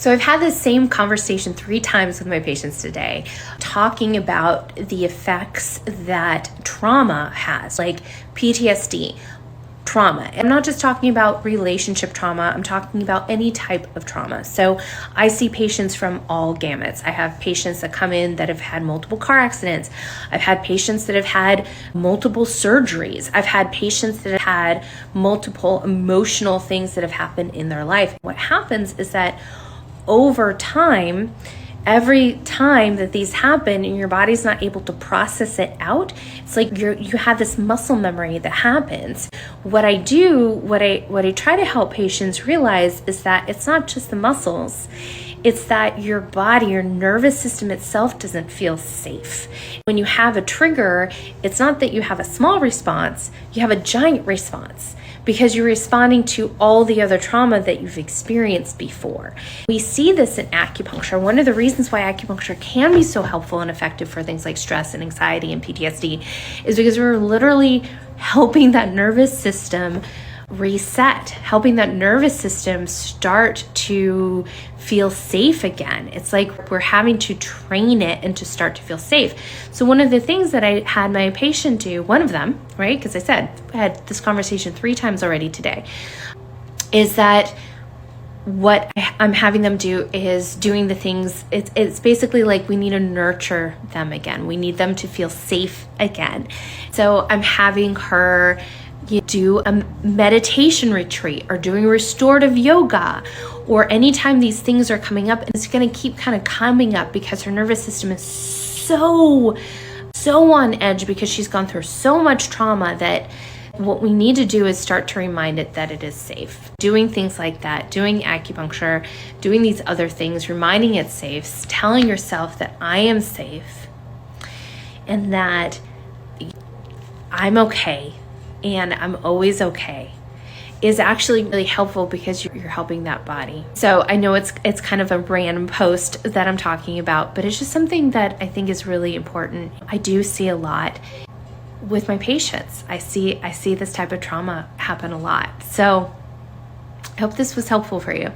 So I've had this same conversation 3 times with my patients today, talking about the effects that trauma has, like PTSD, trauma. I'm not just talking about relationship trauma, I'm talking about any type of trauma. So I see patients from all gamuts. I have patients that come in that have had multiple car accidents. I've had patients that have had multiple surgeries. I've had patients that have had multiple emotional things that have happened in their life. What happens is that over time, every time that these happen and your body's not able to process it out, it's like you have this muscle memory that happens. What I try to help patients realize is that it's not just the muscles, it's that your body, your nervous system itself doesn't feel safe. When you have a trigger, it's not that you have a small response, you have a giant response, because you're responding to all the other trauma that you've experienced before. We see this in acupuncture. One of the reasons why acupuncture can be so helpful and effective for things like stress and anxiety and PTSD is because we're literally helping that nervous system reset, helping that nervous system start to feel safe again. It's like we're having to train it and to start to feel safe. So one of the things that I had my patient do, one of them, right, because I said I had this conversation 3 times already today, is that what I'm having them do is doing the things, it's basically like we need to nurture them again. We need them to feel safe again. So I'm having her do a meditation retreat or doing restorative yoga, or anytime these things are coming up, and it's going to keep kind of coming up because her nervous system is so on edge because she's gone through so much trauma, that what we need to do is start to remind it that it is safe. Doing things like that, doing acupuncture, doing these other things, reminding it safe, telling yourself that I am safe and that I'm okay and I'm always okay, is actually really helpful because you're helping that body. So I know it's kind of a random post that I'm talking about, but it's just something that I think is really important. I do see a lot with my patients. I see this type of trauma happen a lot. So I hope this was helpful for you.